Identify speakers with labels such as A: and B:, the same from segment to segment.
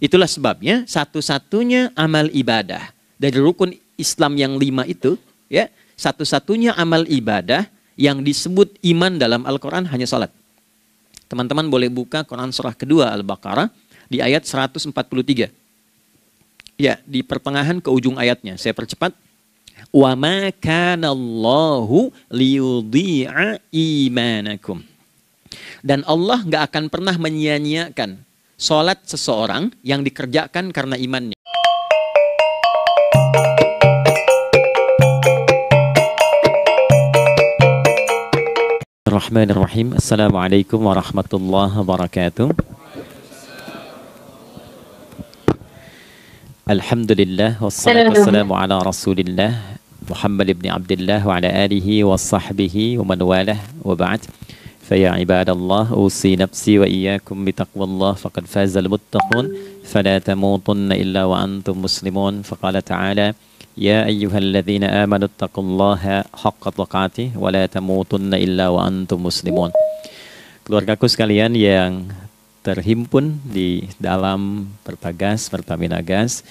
A: Itulah sebabnya satu-satunya amal ibadah dari rukun Islam yang 5 itu, ya, satu-satunya amal ibadah yang disebut iman dalam Al-Quran hanya salat. Teman-teman boleh buka Quran surah kedua Al-Baqarah di ayat 143. Ya, di pertengahan ke ujung ayatnya. Saya percepat. Wa ma kana Allahu liyudhi'a imanakum. Dan Allah nggak akan pernah menyia-nyiakan salat seseorang yang dikerjakan karena imannya. Bismillahirrahmanirrahim. Assalamualaikum warahmatullahi wabarakatuh. Alhamdulillah wassalatu wassalamu ala Rasulillah Muhammad ibn Abdullah wa ala alihi wa sahbihi wa man walah wa ba'd. Fa ya ibadallah usi nafsi wa iyyakum bi taqwallah faqad fazal muttaqun fala tamutunna illa wa antum muslimun. Faqala ta'ala ya ayyuhalladzina amanu taqullaha haqqa tuqatih wa la tamutunna illa wa antum muslimun. Keluargaku sekalian yang terhimpun di dalam Pertagas, Pertamina Gas,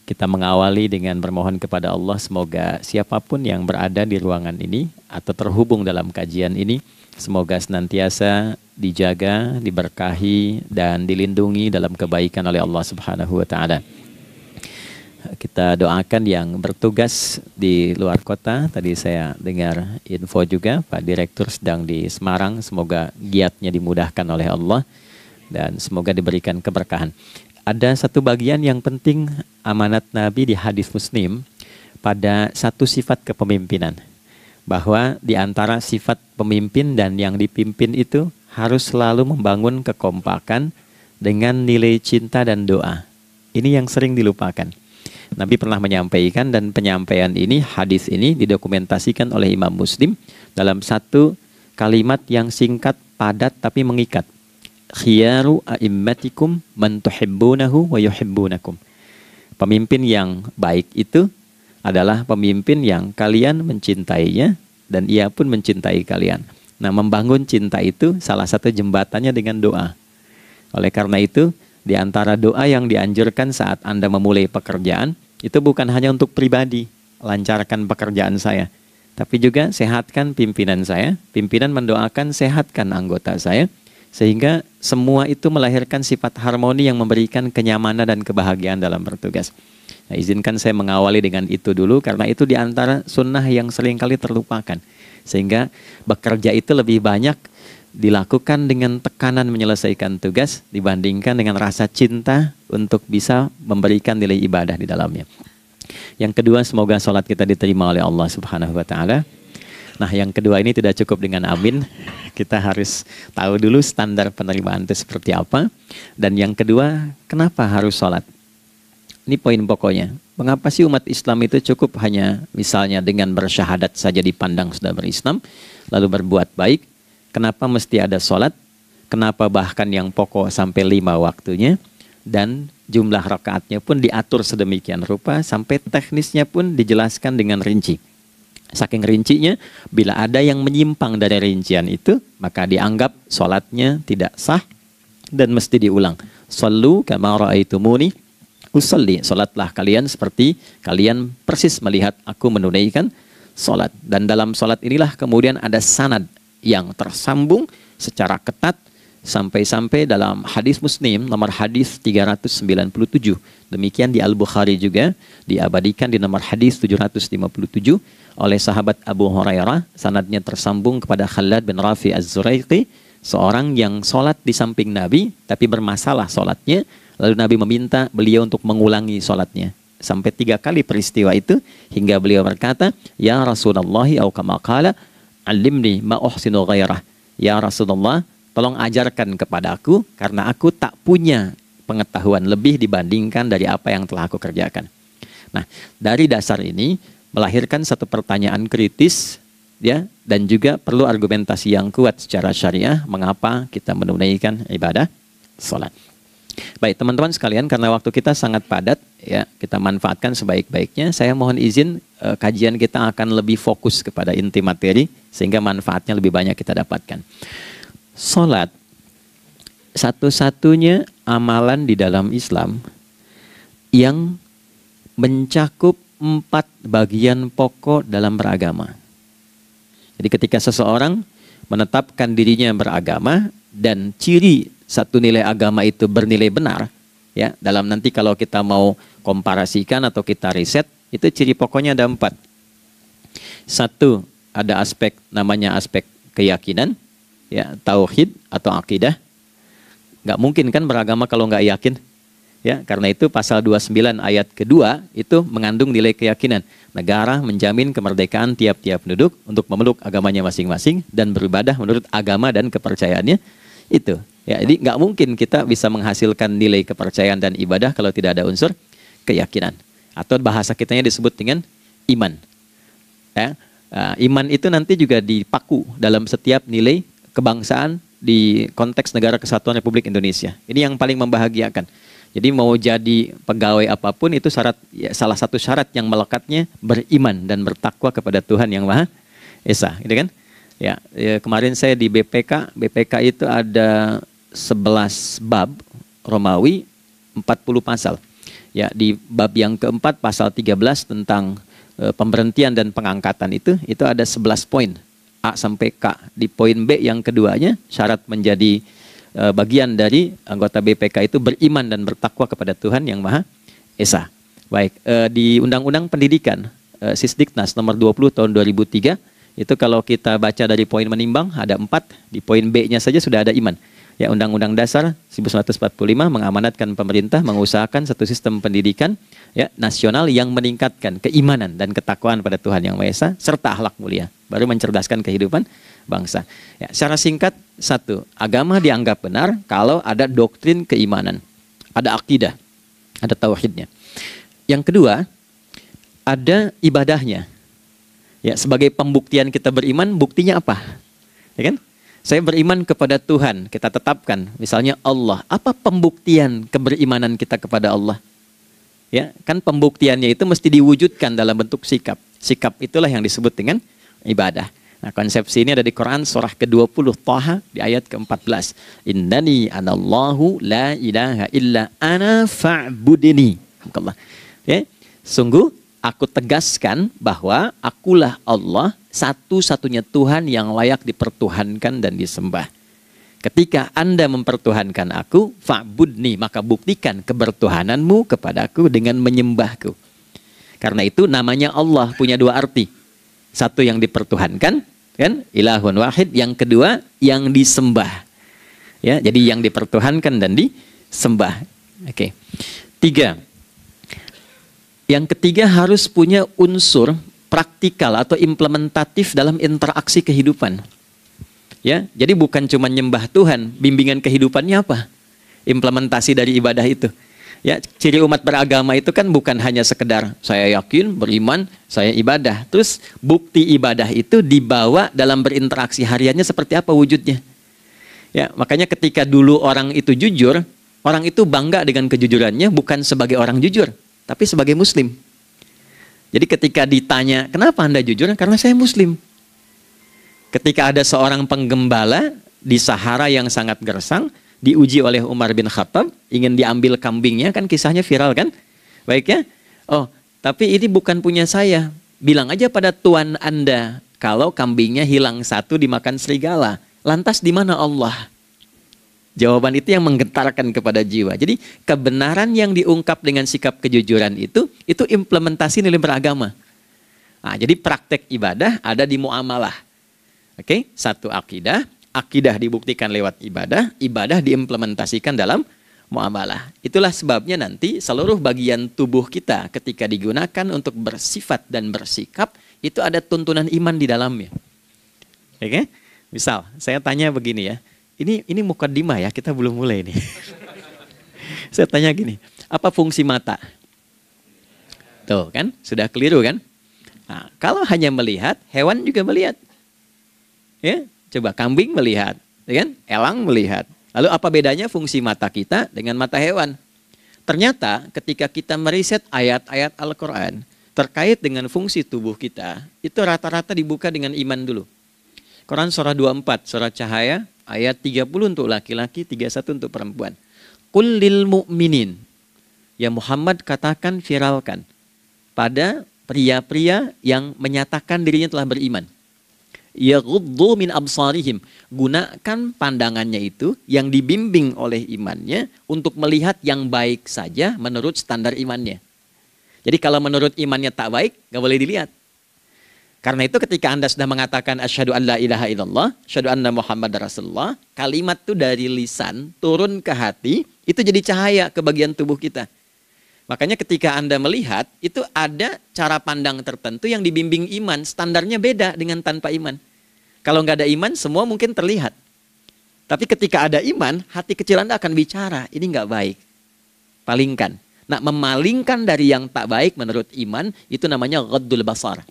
A: kita mengawali dengan bermohon kepada Allah semoga siapapun yang berada di ruangan ini atau terhubung dalam kajian ini, semoga senantiasa dijaga, diberkahi, dan dilindungi dalam kebaikan oleh Allah Subhanahu wa Ta'ala. Kita doakan yang bertugas di luar kota. Tadi saya dengar info juga Pak Direktur sedang di Semarang. Semoga giatnya dimudahkan oleh Allah dan semoga diberikan keberkahan. Ada satu bagian yang penting amanat Nabi di hadis Muslim pada satu sifat kepemimpinan. Bahwa di antara sifat pemimpin dan yang dipimpin itu harus selalu membangun kekompakan dengan nilai cinta dan doa. Ini yang sering dilupakan. Nabi pernah menyampaikan dan penyampaian ini, hadis ini didokumentasikan oleh Imam Muslim dalam satu kalimat yang singkat, padat tapi mengikat. Khiyaru a'immatikum man tuhibbunahu wa yuhibbunakum. Pemimpin yang baik itu adalah pemimpin yang kalian mencintainya dan ia pun mencintai kalian. Nah, membangun cinta itu salah satu jembatannya dengan doa. Oleh karena itu, di antara doa yang dianjurkan saat Anda memulai pekerjaan, itu bukan hanya untuk pribadi, lancarkan pekerjaan saya. Tapi juga sehatkan pimpinan saya, pimpinan mendoakan sehatkan anggota saya, sehingga semua itu melahirkan sifat harmoni yang memberikan kenyamanan dan kebahagiaan dalam bertugas. Nah, izinkan saya mengawali dengan itu dulu, karena itu di antara sunnah yang seringkali terlupakan. Sehingga bekerja itu lebih banyak dilakukan dengan tekanan menyelesaikan tugas dibandingkan dengan rasa cinta untuk bisa memberikan nilai ibadah di dalamnya. Yang kedua, semoga sholat kita diterima oleh Allah Subhanahu wa Ta'ala. Nah, yang kedua ini tidak cukup dengan amin. Kita harus tahu dulu standar penerimaan itu seperti apa. Dan yang kedua, kenapa harus sholat? Ini poin pokoknya. Mengapa sih umat Islam itu cukup hanya misalnya dengan bersyahadat saja dipandang sudah berislam, lalu berbuat baik? Kenapa mesti ada sholat? Kenapa bahkan yang pokok sampai 5 waktunya? Dan jumlah rakaatnya pun diatur sedemikian rupa sampai teknisnya pun dijelaskan dengan rinci. Saking rincinya, bila ada yang menyimpang dari rincian itu, maka dianggap sholatnya tidak sah dan mesti diulang. Shallu kama ra'aitumuni usalli. Sholatlah kalian seperti kalian persis melihat aku menunaikan sholat. Dan dalam sholat inilah kemudian ada sanad yang tersambung secara ketat sampai-sampai dalam hadis Muslim nomor hadis 397. Demikian di Al-Bukhari juga diabadikan di nomor hadis 757 oleh sahabat Abu Hurairah. Sanadnya tersambung kepada Khalad bin Rafi Az-Zuraiqi, seorang yang sholat di samping Nabi tapi bermasalah sholatnya. Lalu Nabi meminta beliau untuk mengulangi sholatnya. Sampai 3 kali peristiwa itu hingga beliau berkata, ya Rasulullah au kama qala alimni ma uhsinu ghairah. Ya Rasulullah, tolong ajarkan kepada aku karena aku tak punya pengetahuan lebih dibandingkan dari apa yang telah aku kerjakan. Nah, dari dasar ini melahirkan satu pertanyaan kritis, ya, dan juga perlu argumentasi yang kuat secara syariah mengapa kita menunaikan ibadah sholat. Baik teman-teman sekalian, karena waktu kita sangat padat, ya, kita manfaatkan sebaik-baiknya. Saya mohon izin kajian kita akan lebih fokus kepada inti materi sehingga manfaatnya lebih banyak kita dapatkan. Salat satu-satunya amalan di dalam Islam yang mencakup 4 bagian pokok dalam beragama. Jadi ketika seseorang menetapkan dirinya beragama dan ciri satu nilai agama itu bernilai benar, ya, dalam nanti kalau kita mau komparasikan atau kita riset, itu ciri pokoknya ada 4. Satu, ada aspek namanya aspek keyakinan, ya, tauhid atau akidah. Nggak mungkin kan beragama kalau nggak yakin. Ya, karena itu pasal 29 ayat kedua itu mengandung nilai keyakinan. Negara menjamin kemerdekaan tiap-tiap penduduk untuk memeluk agamanya masing-masing dan beribadah menurut agama dan kepercayaannya itu. Ya, jadi nggak mungkin kita bisa menghasilkan nilai kepercayaan dan ibadah kalau tidak ada unsur keyakinan. Atau bahasa kitanya disebut dengan iman. Ya, iman itu nanti juga dipaku dalam setiap nilai kebangsaan di konteks Negara Kesatuan Republik Indonesia. Ini yang paling membahagiakan. Jadi mau jadi pegawai apapun itu syarat, ya, salah satu syarat yang melekatnya beriman dan bertakwa kepada Tuhan Yang Maha Esa, gitu kan? Ya, kemarin saya di BPK itu ada 11 bab Romawi, 40 pasal. Ya, di bab yang keempat pasal 13 tentang pemberhentian dan pengangkatan itu ada 11 poin. A sampai K. Di poin B yang keduanya, syarat menjadi bagian dari anggota BPK itu beriman dan bertakwa kepada Tuhan Yang Maha Esa. Baik, di Undang-Undang Pendidikan, Sisdiknas nomor 20 tahun 2003, itu kalau kita baca dari poin menimbang, ada 4, di poin B-nya saja sudah ada iman. Ya, Undang-Undang Dasar 1945 mengamanatkan pemerintah mengusahakan satu sistem pendidikan, ya, nasional yang meningkatkan keimanan dan ketakwaan pada Tuhan Yang Maha Esa serta akhlak mulia, baru mencerdaskan kehidupan bangsa. Ya, secara singkat, 1, agama dianggap benar kalau ada doktrin keimanan, ada akidah, ada tauhidnya. Yang kedua, ada ibadahnya. Ya, sebagai pembuktian kita beriman, buktinya apa? Ya kan? Saya beriman kepada Tuhan, kita tetapkan, misalnya Allah. Apa pembuktian keberimanan kita kepada Allah? Ya, kan pembuktiannya itu mesti diwujudkan dalam bentuk sikap. Sikap itulah yang disebut dengan ibadah. Nah, konsepsi ini ada di Quran surah ke-20 Thaha di ayat ke-14. Innani anallahu la ilaha illa ana fa'budini. Ya, sungguh aku tegaskan bahwa akulah Allah, satu-satunya Tuhan yang layak dipertuhankan dan disembah. Ketika Anda mempertuhankan aku, fa'budni, maka buktikan kebertuhananmu kepadaku dengan menyembahku. Karena itu namanya Allah punya 2 arti. Satu yang dipertuhankan, kan? Ilahun wahid. Yang kedua yang disembah. Ya, jadi yang dipertuhankan dan disembah. Oke. 3. Yang ketiga harus punya unsur praktikal atau implementatif dalam interaksi kehidupan. Ya, jadi bukan cuma nyembah Tuhan, bimbingan kehidupannya apa? Implementasi dari ibadah itu. Ya, ciri umat beragama itu kan bukan hanya sekedar saya yakin, beriman, saya ibadah. Terus bukti ibadah itu dibawa dalam berinteraksi hariannya seperti apa wujudnya. Ya, makanya ketika dulu orang itu jujur, orang itu bangga dengan kejujurannya bukan sebagai orang jujur, tapi sebagai muslim. Jadi ketika ditanya, kenapa Anda jujur? Karena saya muslim. Ketika ada seorang penggembala di Sahara yang sangat gersang, diuji oleh Umar bin Khattab, ingin diambil kambingnya, kan kisahnya viral kan? Baik ya? Oh, tapi ini bukan punya saya. Bilang aja pada tuan Anda, kalau kambingnya hilang 1 dimakan serigala. Lantas di mana Allah? Jawaban itu yang menggetarkan kepada jiwa. Jadi kebenaran yang diungkap dengan sikap kejujuran itu implementasi nilai beragama. Nah, jadi praktek ibadah ada di muamalah. Oke, 1 akidah. Akidah dibuktikan lewat ibadah, ibadah diimplementasikan dalam muamalah. Itulah sebabnya nanti seluruh bagian tubuh kita ketika digunakan untuk bersifat dan bersikap, itu ada tuntunan iman di dalamnya. Oke? Misal, saya tanya begini ya, ini mukaddimah ya, kita belum mulai nih. Saya tanya gini, apa fungsi mata? Tuh kan, sudah keliru kan? Nah, kalau hanya melihat, hewan juga melihat. Ya, coba kambing melihat, ya kan? Elang melihat. Lalu apa bedanya fungsi mata kita dengan mata hewan? Ternyata ketika kita meriset ayat-ayat Al-Quran terkait dengan fungsi tubuh kita, itu rata-rata dibuka dengan iman dulu. Quran surah 24, surah Cahaya, Ayat 30 untuk laki-laki, 31 untuk perempuan. Qul lil mu'minin. Ya Muhammad katakan, viralkan pada pria-pria yang menyatakan dirinya telah beriman. Yaghuddu min absarihim. Gunakan pandangannya itu yang dibimbing oleh imannya untuk melihat yang baik saja menurut standar imannya. Jadi kalau menurut imannya tak baik, nggak boleh dilihat. Karena itu ketika Anda sudah mengatakan asyhadu an la ilaha illallah, asyhadu anna Muhammad Rasulullah, kalimat itu dari lisan turun ke hati, itu jadi cahaya ke bagian tubuh kita. Makanya ketika Anda melihat, itu ada cara pandang tertentu yang dibimbing iman. Standarnya beda dengan tanpa iman. Kalau nggak ada iman, semua mungkin terlihat. Tapi ketika ada iman, hati kecil Anda akan bicara, ini nggak baik. Palingkan. Nah, memalingkan dari yang tak baik menurut iman, itu namanya ghaddul basar.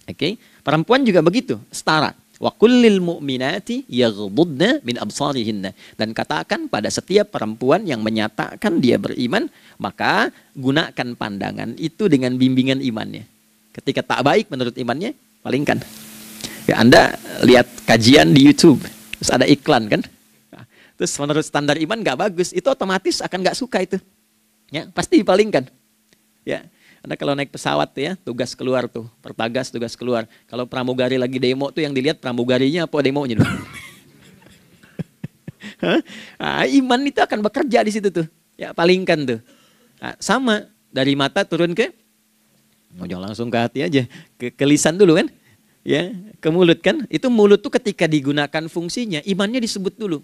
A: Oke, perempuan juga begitu, setara. Wa kullil mu'minati yaghdudna min absarihinna. Dan katakan pada setiap perempuan yang menyatakan dia beriman, maka gunakan pandangan itu dengan bimbingan imannya. Ketika tak baik menurut imannya, palingkan. Ya, Anda lihat kajian di YouTube, terus ada iklan kan? Terus menurut standar iman nggak bagus, itu otomatis akan nggak suka itu. Ya, pasti dipalingkan. Ya. Anda kalau naik pesawat tuh ya, tugas keluar tuh, pertagas tugas keluar. Kalau pramugari lagi demo tuh yang dilihat pramugarinya apa demonya tuh. Nah, iman itu akan bekerja di situ tuh. Ya, palingkan tuh. Nah, sama dari mata turun ke, jangan langsung ke hati aja, ke lisan dulu kan. Ya, ke mulut kan. Itu mulut tuh ketika digunakan fungsinya, imannya disebut dulu.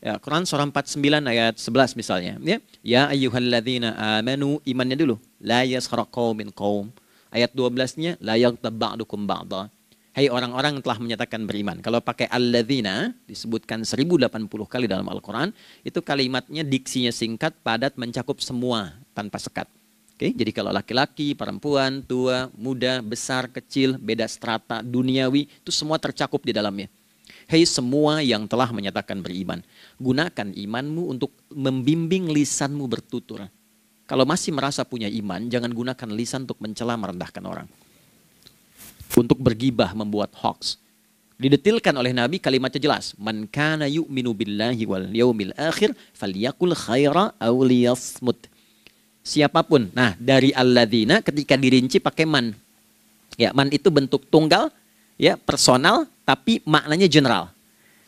A: Ya, Quran surah 49 ayat 11 misalnya. Ya ayyuhalladzina amanu, imannya dulu. La yaskhar qaumin qaum. Ayat 12-nya la yaghtab ba'dukum ba'dha. Hai orang-orang yang telah menyatakan beriman. Kalau pakai alladzina disebutkan 1080 kali dalam Al-Quran, itu kalimatnya diksinya singkat, padat, mencakup semua tanpa sekat. Oke, jadi kalau laki-laki, perempuan, tua, muda, besar, kecil, beda strata, duniawi, itu semua tercakup di dalamnya. Hei semua yang telah menyatakan beriman, gunakan imanmu untuk membimbing lisanmu bertutur. Kalau masih merasa punya iman, jangan gunakan lisan untuk mencela merendahkan orang. Untuk bergibah, membuat hoax. Didetilkan oleh Nabi kalimatnya jelas. Man kana yu'minu billahi wal yaumil akhir falyakul khaira aw liyasmut. Siapapun. Nah, dari alladzina ketika dirinci pakai man. Ya, man itu bentuk tunggal, ya, personal, tapi maknanya general.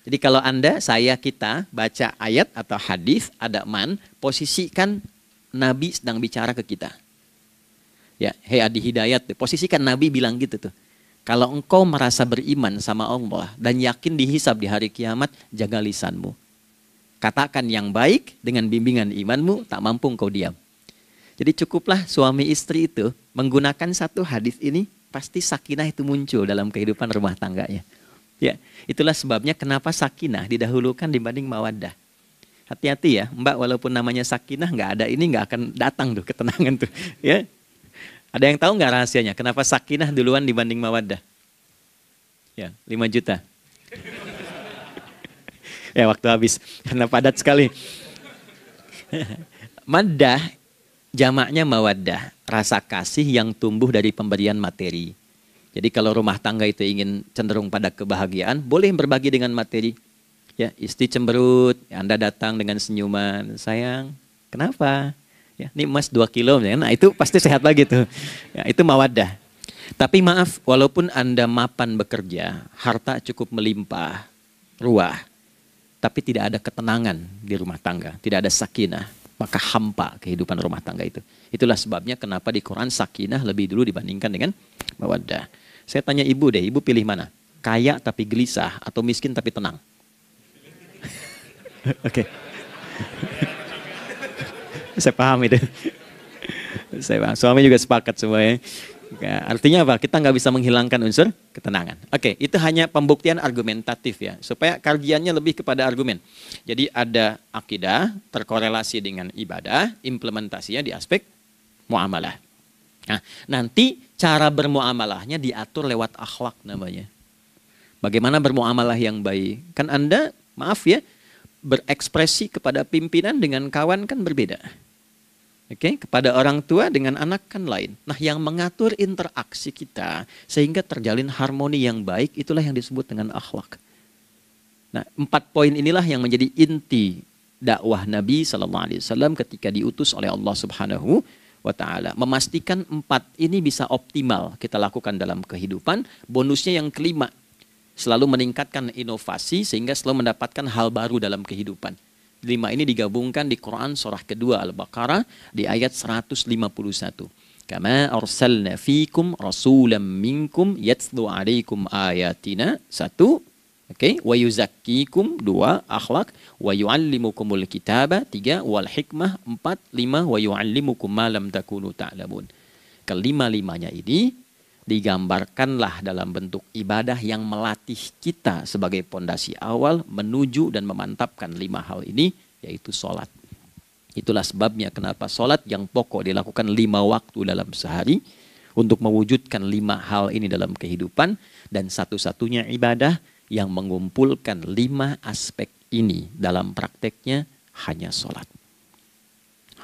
A: Jadi kalau Anda, saya, kita baca ayat atau hadis ada man, posisikan Nabi sedang bicara ke kita. Ya, hei Adi Hidayat, posisikan Nabi bilang gitu tuh. Kalau engkau merasa beriman sama Allah dan yakin dihisab di hari kiamat, jaga lisanmu. Katakan yang baik dengan bimbingan imanmu, tak mampu engkau diam. Jadi cukuplah suami istri itu menggunakan satu hadis ini, pasti sakinah itu muncul dalam kehidupan rumah tangganya. Ya, itulah sebabnya kenapa sakinah didahulukan dibanding mawaddah. Hati-hati ya, Mbak, walaupun namanya sakinah nggak ada ini nggak akan datang tuh ketenangan tuh. Ya, ada yang tahu nggak rahasianya? Kenapa sakinah duluan dibanding mawaddah? Ya, 5 juta. Ya, waktu habis karena padat sekali. Maddah jamaknya mawaddah, rasa kasih yang tumbuh dari pemberian materi. Jadi kalau rumah tangga itu ingin cenderung pada kebahagiaan, boleh berbagi dengan materi. Ya, istri cemberut, ya Anda datang dengan senyuman, sayang, kenapa? Ya, ini emas 2 kilo, nah itu pasti sehat lagi tuh. Ya, itu mawaddah. Tapi maaf, walaupun Anda mapan bekerja, harta cukup melimpah, ruah, tapi tidak ada ketenangan di rumah tangga, tidak ada sakinah, maka hampa kehidupan rumah tangga itu. Itulah sebabnya kenapa di Quran sakinah lebih dulu dibandingkan dengan mawaddah. Saya tanya ibu deh, ibu pilih mana? Kaya tapi gelisah atau miskin tapi tenang? Oke. Saya paham itu. Saya paham. Suami juga sepakat semuanya. Artinya apa? Kita nggak bisa menghilangkan unsur ketenangan. Oke, itu hanya pembuktian argumentatif ya. Supaya kajiannya lebih kepada argumen. Jadi ada akidah terkorelasi dengan ibadah, implementasinya di aspek muamalah. Nah, nanti cara bermuamalahnya diatur lewat akhlak namanya. Bagaimana bermuamalah yang baik? Kan Anda, maaf ya, berekspresi kepada pimpinan dengan kawan kan berbeda. Oke, kepada orang tua dengan anak kan lain. Nah, yang mengatur interaksi kita sehingga terjalin harmoni yang baik, itulah yang disebut dengan akhlak. Nah, 4 poin inilah yang menjadi inti dakwah Nabi SAW ketika diutus oleh Allah Subhanahu wa Ta'ala. Memastikan 4 ini bisa optimal kita lakukan dalam kehidupan. Bonusnya yang kelima, selalu meningkatkan inovasi sehingga selalu mendapatkan hal baru dalam kehidupan. 5 ini digabungkan di Quran surah kedua Al-Baqarah di ayat 151. Kama arsalna fikum rasulam minkum yatslu alaikum ayatina. 1. Oke, wa yuzakkikum 2, akhlak, wa yuallimukumul kitaba 3, wal hikmah 4, 5, wa yuallimukum ma lam takunu ta'lamun. Kelima-limanya ini digambarkanlah dalam bentuk ibadah yang melatih kita sebagai pondasi awal menuju dan memantapkan 5 hal ini, yaitu sholat. Itulah sebabnya kenapa sholat yang pokok dilakukan 5 waktu dalam sehari untuk mewujudkan 5 hal ini dalam kehidupan, dan satu-satunya ibadah yang mengumpulkan 5 aspek ini dalam prakteknya hanya sholat.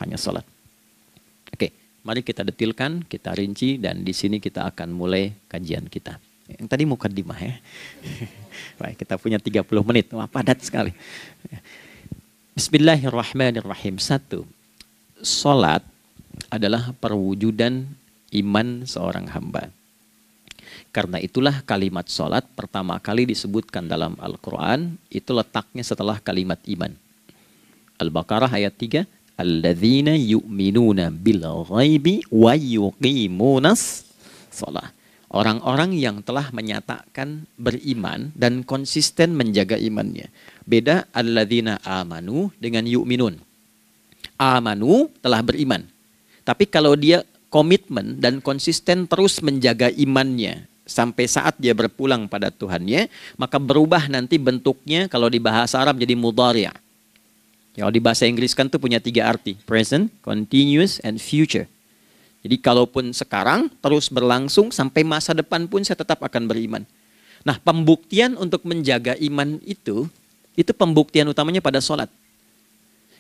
A: Hanya sholat. Oke, mari kita detilkan, kita rinci, dan di sini kita akan mulai kajian kita. Yang tadi mukadimah ya. Baik, kita punya 30 menit. Wah, padat sekali. Bismillahirrahmanirrahim. 1. Sholat adalah perwujudan iman seorang hamba. Karena itulah kalimat sholat pertama kali disebutkan dalam Al-Quran, itu letaknya setelah kalimat iman. Al-Baqarah ayat 3, Alladzina yu'minuna bil ghaibi wa yuqimunas sholat. Orang-orang yang telah menyatakan beriman dan konsisten menjaga imannya. Beda alladzina amanu dengan yu'minun. Amanu telah beriman. Tapi kalau dia komitmen dan konsisten terus menjaga imannya sampai saat dia berpulang pada Tuhannya, maka berubah nanti bentuknya kalau di bahasa Arab jadi mudhari'. Kalau di bahasa Inggris kan tuh punya 3 arti, present, continuous, and future. Jadi kalaupun sekarang terus berlangsung sampai masa depan pun saya tetap akan beriman. Nah, pembuktian untuk menjaga iman itu pembuktian utamanya pada sholat.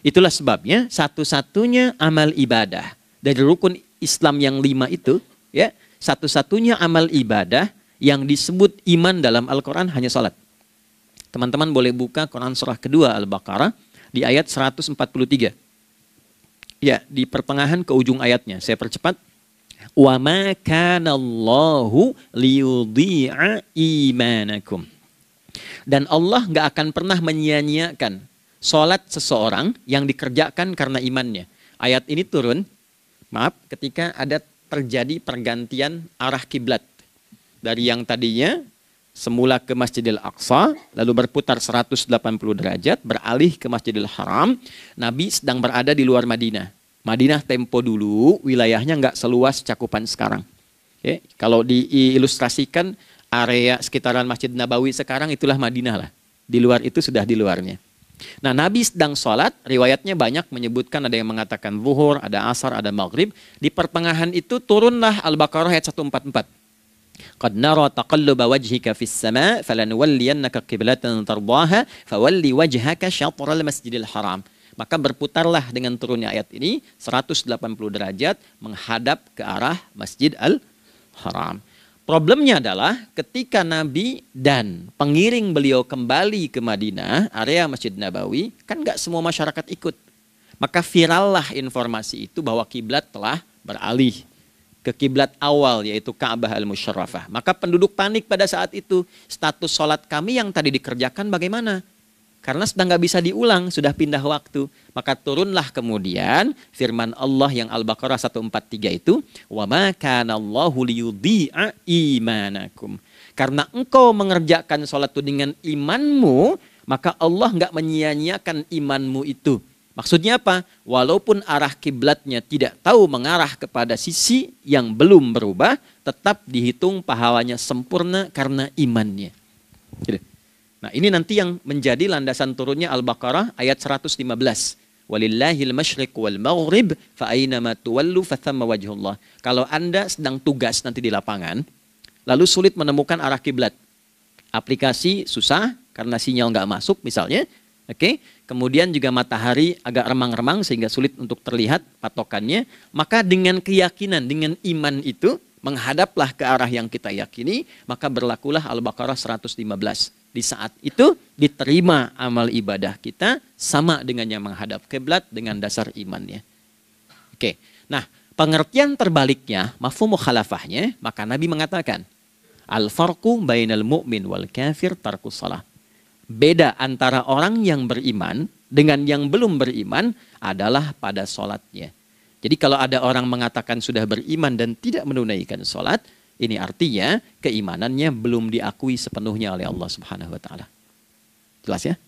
A: Itulah sebabnya satu-satunya amal ibadah dari rukun Islam yang 5 itu, ya, satu-satunya amal ibadah yang disebut iman dalam Al-Quran hanya sholat. Teman-teman boleh buka Quran surah kedua Al-Baqarah di ayat 143. Ya, di pertengahan ke ujung ayatnya. Saya percepat. Wa ma kana Allahu liyudhi'a imanakum. Dan Allah nggak akan pernah menyia-nyiakan sholat seseorang yang dikerjakan karena imannya. Ayat ini turun, ketika ada terjadi pergantian arah kiblat dari yang tadinya semula ke Masjidil Aqsa, lalu berputar 180 derajat, beralih ke Masjidil Haram. Nabi sedang berada di luar Madinah. Madinah tempo dulu wilayahnya nggak seluas cakupan sekarang. Oke, kalau diilustrasikan area sekitaran Masjid Nabawi sekarang itulah Madinah lah. Di luar itu sudah di luarnya. Nah, Nabi sedang sholat, riwayatnya banyak menyebutkan ada yang mengatakan zuhur, ada asar, ada maghrib. Di pertengahan itu turunlah Al-Baqarah ayat 144. Qad nara taqalluba wajhika fis sama' falanuwalliyannaka qiblatan tardaha fawalli wajhaka syatral masjidil haram. Maka berputarlah dengan turunnya ayat ini 180 derajat menghadap ke arah Masjid Al-Haram. Problemnya adalah ketika Nabi dan pengiring beliau kembali ke Madinah, area Masjid Nabawi, kan nggak semua masyarakat ikut. Maka virallah informasi itu bahwa kiblat telah beralih ke kiblat awal, yaitu Ka'bah Al-Musyarrafah. Maka penduduk panik pada saat itu. Status sholat kami yang tadi dikerjakan bagaimana? Karena sedang nggak bisa diulang, sudah pindah waktu. Maka turunlah kemudian firman Allah yang Al-Baqarah 143 itu, wa ma kana Allahu liyudhi'a imanakum. Karena engkau mengerjakan sholat itu dengan imanmu, maka Allah nggak menyia-nyiakan imanmu itu. Maksudnya apa? Walaupun arah kiblatnya tidak tahu mengarah kepada sisi yang belum berubah, tetap dihitung pahalanya sempurna karena imannya. Gitu. Nah, ini nanti yang menjadi landasan turunnya Al-Baqarah ayat 115. Walillahil masyriq wal maghrib fa aynama tuwallu fathamma wajhullah. Kalau Anda sedang tugas nanti di lapangan, lalu sulit menemukan arah kiblat. Aplikasi susah karena sinyal nggak masuk misalnya. Oke. Kemudian juga matahari agak remang-remang sehingga sulit untuk terlihat patokannya. Maka dengan keyakinan, dengan iman itu, menghadaplah ke arah yang kita yakini, maka berlakulah Al-Baqarah 115. Di saat itu diterima amal ibadah kita sama dengan yang menghadap kiblat dengan dasar imannya. Oke. Nah, pengertian terbaliknya, mafhum mukhalafahnya, maka Nabi mengatakan, al-farqu bainal mu'min wal kafir tarkus shalah. Beda antara orang yang beriman dengan yang belum beriman adalah pada sholatnya. Jadi kalau ada orang mengatakan sudah beriman dan tidak menunaikan sholat, ini artinya keimanannya belum diakui sepenuhnya oleh Allah Subhanahu wa Ta'ala. Jelas ya?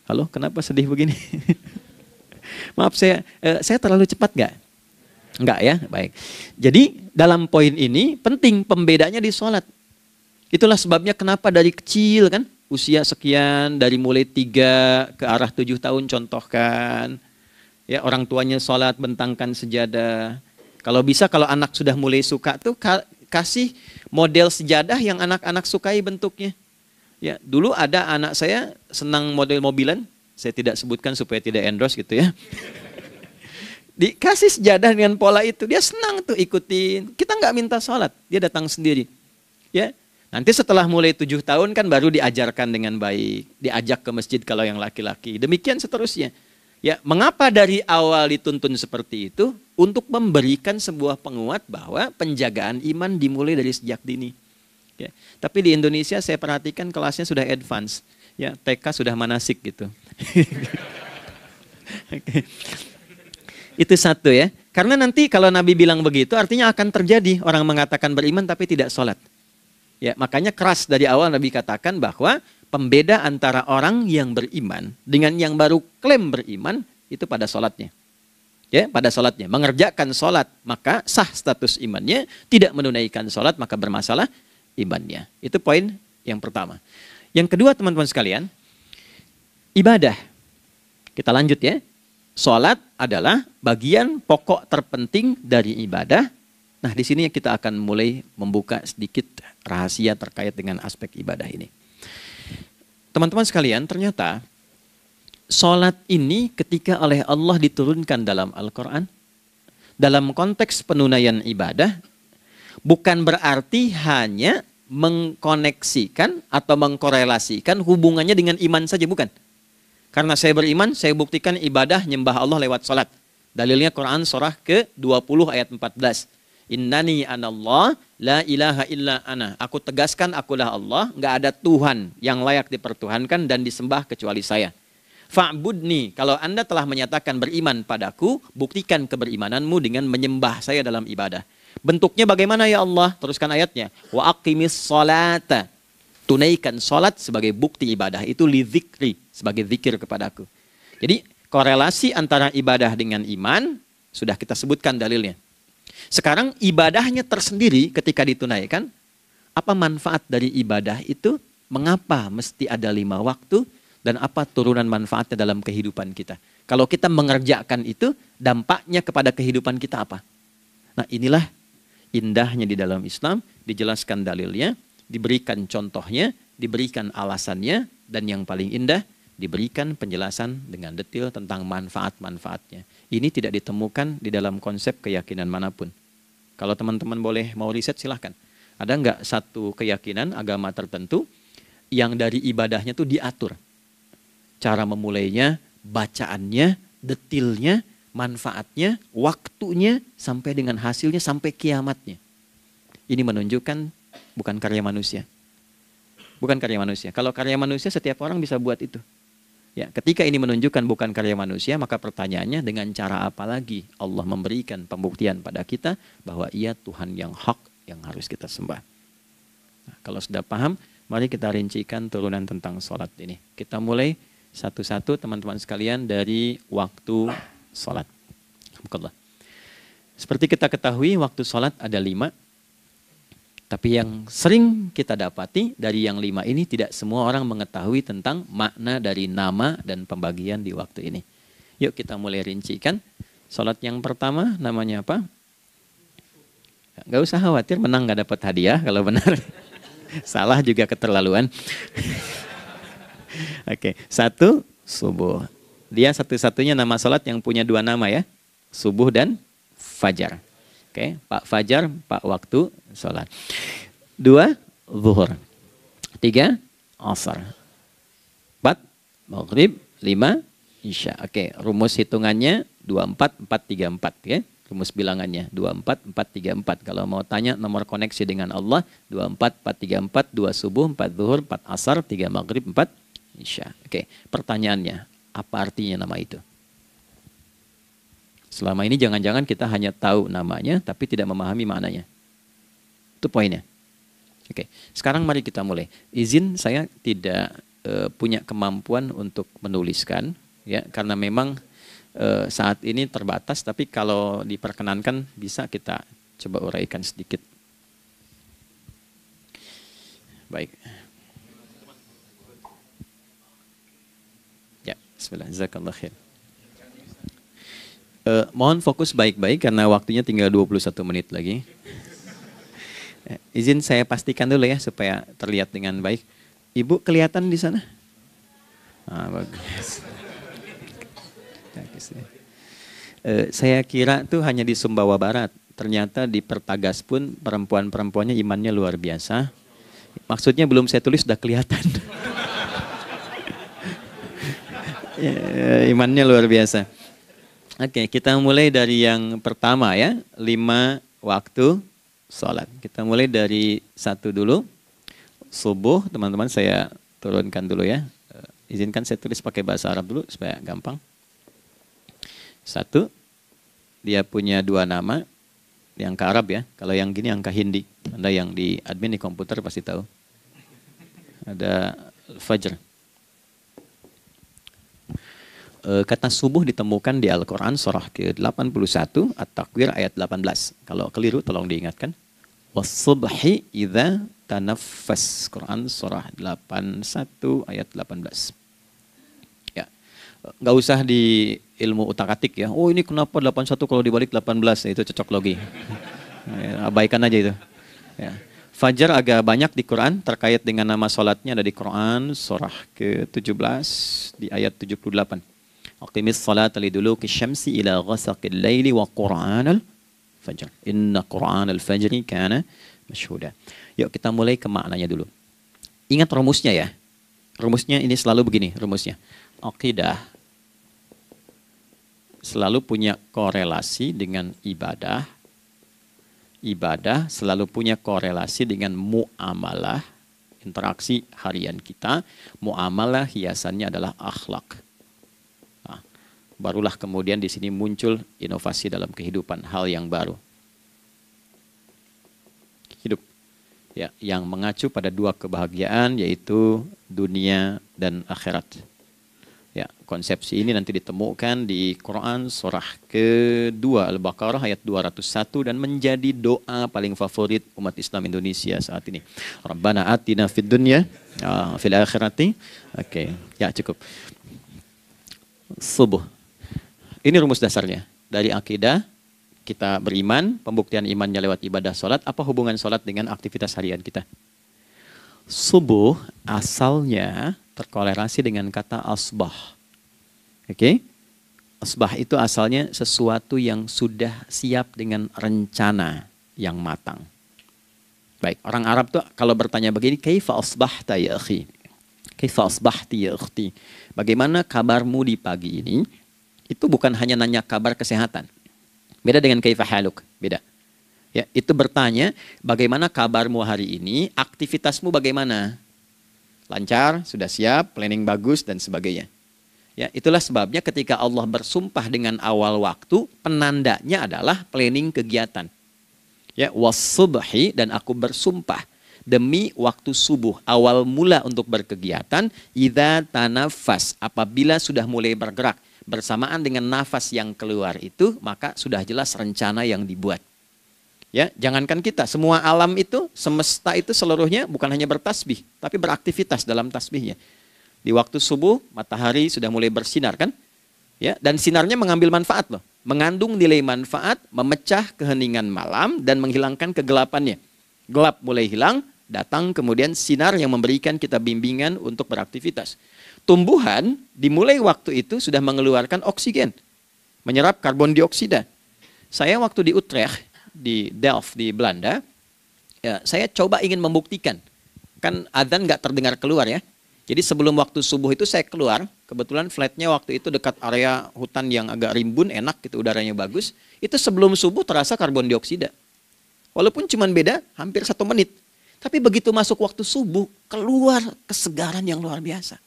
A: Halo, kenapa sedih begini? Maaf, saya terlalu cepat nggak? Enggak ya, baik. Jadi dalam poin ini penting pembedanya di sholat. Itulah sebabnya kenapa dari kecil kan, usia sekian, dari mulai 3 ke arah 7 tahun contohkan. Ya, orang tuanya sholat bentangkan sejadah. Kalau bisa kalau anak sudah mulai suka tuh kasih model sejadah yang anak-anak sukai bentuknya. Ya, dulu ada anak saya senang model mobilan, saya tidak sebutkan supaya tidak endorse gitu ya. Dikasih sejadah dengan pola itu, dia senang tuh ikutin. Kita nggak minta sholat, dia datang sendiri. Ya, nanti setelah mulai 7 tahun kan baru diajarkan dengan baik, diajak ke masjid kalau yang laki-laki. Demikian seterusnya. Ya, mengapa dari awal dituntun seperti itu? Untuk memberikan sebuah penguat bahwa penjagaan iman dimulai dari sejak dini. Ya, tapi di Indonesia saya perhatikan kelasnya sudah advance. Ya, TK sudah manasik gitu. Itu satu ya. Karena nanti kalau Nabi bilang begitu artinya akan terjadi orang mengatakan beriman tapi tidak sholat. Ya, makanya keras dari awal Nabi katakan bahwa pembeda antara orang yang beriman dengan yang baru klaim beriman itu pada sholatnya. Ya, pada sholatnya. Mengerjakan sholat maka sah status imannya, tidak menunaikan sholat maka bermasalah imannya. Itu poin yang pertama. Yang kedua teman-teman sekalian, ibadah. Kita lanjut ya. Sholat adalah bagian pokok terpenting dari ibadah. Nah, di sini kita akan mulai membuka sedikit rahasia terkait dengan aspek ibadah ini. Teman-teman sekalian, ternyata sholat ini ketika oleh Allah diturunkan dalam Al-Quran, dalam konteks penunaian ibadah, bukan berarti hanya mengkoneksikan atau mengkorelasikan hubungannya dengan iman saja, bukan. Karena saya beriman, saya buktikan ibadah nyembah Allah lewat sholat. Dalilnya Quran surah ke-20 ayat 14. Innani anallah la ilaha illa ana. Aku tegaskan akulah Allah, nggak ada Tuhan yang layak dipertuhankan dan disembah kecuali saya. Fa'budni, kalau Anda telah menyatakan beriman padaku, buktikan keberimananmu dengan menyembah saya dalam ibadah. Bentuknya bagaimana ya Allah? Teruskan ayatnya. Wa aqimis sholata. Tunaikan sholat sebagai bukti ibadah. Itu li dzikri, sebagai zikir kepadaku. Jadi korelasi antara ibadah dengan iman, sudah kita sebutkan dalilnya. Sekarang ibadahnya tersendiri ketika ditunaikan, apa manfaat dari ibadah itu? Mengapa mesti ada 5 waktu? Dan apa turunan manfaatnya dalam kehidupan kita? Kalau kita mengerjakan itu, dampaknya kepada kehidupan kita apa? Nah, inilah indahnya di dalam Islam, dijelaskan dalilnya, diberikan contohnya, diberikan alasannya, dan yang paling indah, diberikan penjelasan dengan detail tentang manfaat-manfaatnya. Ini tidak ditemukan di dalam konsep keyakinan manapun. Kalau teman-teman boleh mau riset silahkan. Ada nggak satu keyakinan agama tertentu yang dari ibadahnya tuh diatur? Cara memulainya, bacaannya, detailnya, manfaatnya, waktunya, sampai dengan hasilnya, sampai kiamatnya. Ini menunjukkan bukan karya manusia. Bukan karya manusia. Kalau karya manusia setiap orang bisa buat itu. Ya, ketika ini menunjukkan bukan karya manusia, maka pertanyaannya dengan cara apa lagi Allah memberikan pembuktian pada kita bahwa Ia Tuhan yang hak yang harus kita sembah. Nah, kalau sudah paham, mari kita rincikan turunan tentang sholat ini. Kita mulai satu-satu teman-teman sekalian dari waktu sholat. Seperti kita ketahui waktu sholat ada 5. Tapi yang sering kita dapati dari yang 5 ini tidak semua orang mengetahui tentang makna dari nama dan pembagian di waktu ini. Yuk kita mulai rincikan. Sholat yang pertama namanya apa? Gak usah khawatir menang gak dapat hadiah kalau benar. Salah juga keterlaluan. Oke, 1 subuh. Dia satu-satunya nama sholat yang punya 2 nama ya. Subuh dan fajar. Oke, Pak Fajar, Pak waktu sholat. 2, zuhur. 3, asar. 4 maghrib, 5 isya. Oke, rumus hitungannya 24 434 ya. Rumus bilangannya 24 434. Kalau mau tanya nomor koneksi dengan Allah 24 434, 2 subuh, 4 zuhur, 4 asar, 3 maghrib, 4 isya. Oke, pertanyaannya, apa artinya nama itu? Selama ini jangan-jangan kita hanya tahu namanya tapi tidak memahami maknanya. Itu poinnya. Oke, sekarang mari kita mulai. Izin saya tidak punya kemampuan untuk menuliskan ya, karena memang saat ini terbatas, tapi kalau diperkenankan bisa kita coba uraikan sedikit. Baik. Ya, bismillah, jazakallah khair. Mohon fokus baik-baik karena waktunya tinggal 21 menit lagi. Izin saya pastikan dulu ya supaya terlihat dengan baik. Ibu kelihatan di sana? Bagus. Saya kira tuh hanya di Sumbawa Barat. Ternyata di Pertagas pun perempuan-perempuannya imannya luar biasa. Maksudnya belum saya tulis sudah kelihatan. Imannya luar biasa. Oke, kita mulai dari yang pertama ya, 5 waktu sholat. Kita mulai dari 1 dulu. Subuh, teman-teman saya turunkan dulu ya. Izinkan saya tulis pakai bahasa Arab dulu supaya gampang. 1, dia punya 2 nama, yang ke Arab ya. Kalau yang gini angka Hindi. Anda yang di admin di komputer pasti tahu. Ada Fajr. Kata subuh ditemukan di Al-Quran surah ke-81 At-Takwir ayat 18. Kalau keliru tolong diingatkan. Was-subhi idza tanaffas. Quran surah 81 ayat 18. Ya. Nggak usah di ilmu utak-atik ya. Oh ini kenapa 81 kalau dibalik 18? Ya, itu cocok logi. Ya, abaikan aja itu. Ya. Fajar agak banyak di Quran terkait dengan nama sholatnya ada di Quran surah ke-17 di ayat 78. Aqimis salata liduluki syamsi ila ghasaqil laili wa qur'anal fajr. Inna qur'anal fajri kana masyhuda. Yuk kita mulai ke maknanya dulu. Ingat rumusnya ya. Rumusnya ini selalu begini rumusnya. Aqidah selalu punya korelasi dengan ibadah. Ibadah selalu punya korelasi dengan muamalah, interaksi harian kita. Muamalah hiasannya adalah akhlak. Barulah kemudian di sini muncul inovasi dalam kehidupan, hal yang baru. Hidup ya, yang mengacu pada 2 kebahagiaan yaitu dunia dan akhirat. Ya, konsepsi ini nanti ditemukan di Quran surah ke-2 Al-Baqarah ayat 201 dan menjadi doa paling favorit umat Islam Indonesia saat ini. Rabbana atina fid dunya fil akhirati. Oke, ya cukup. Subuh. Ini rumus dasarnya. Dari akidah, kita beriman, pembuktian imannya lewat ibadah sholat. Apa hubungan sholat dengan aktivitas harian kita? Subuh asalnya terkorelasi dengan kata asbah. Oke? Asbah itu asalnya sesuatu yang sudah siap dengan rencana yang matang. Baik, orang Arab tuh kalau bertanya begini, kaifa asbahta ya akhi? Kaifa asbahti ya ukhti? Bagaimana kabarmu di pagi ini? Itu bukan hanya nanya kabar kesehatan. Beda dengan kaifa haluk, beda. Ya, itu bertanya bagaimana kabarmu hari ini, aktivitasmu bagaimana? Lancar, sudah siap, planning bagus dan sebagainya. Ya, itulah sebabnya ketika Allah bersumpah dengan awal waktu, penandanya adalah planning kegiatan. Ya, was-subhi dan aku bersumpah demi waktu subuh, awal mula untuk berkegiatan, idza tanafas, apabila sudah mulai bergerak. Bersamaan dengan nafas yang keluar itu, maka sudah jelas rencana yang dibuat. Ya, jangankan kita, semua alam itu, semesta itu seluruhnya bukan hanya bertasbih, tapi beraktivitas dalam tasbihnya. Di waktu subuh, matahari sudah mulai bersinar kan? Ya, dan sinarnya mengambil manfaat loh. Mengandung nilai manfaat, memecah keheningan malam dan menghilangkan kegelapannya. Gelap mulai hilang, datang kemudian sinar yang memberikan kita bimbingan untuk beraktivitas. Tumbuhan dimulai waktu itu sudah mengeluarkan oksigen, menyerap karbon dioksida. Saya waktu di Utrecht, di Delft di Belanda, ya, saya coba ingin membuktikan
B: Kan adzan nggak terdengar keluar ya. Jadi sebelum waktu subuh itu saya keluar, kebetulan flatnya waktu itu dekat area hutan yang agak rimbun, enak gitu, udaranya bagus. Itu sebelum subuh terasa karbon dioksida. Walaupun cuma beda hampir 1 menit. Tapi begitu masuk waktu subuh, keluar kesegaran yang luar biasa.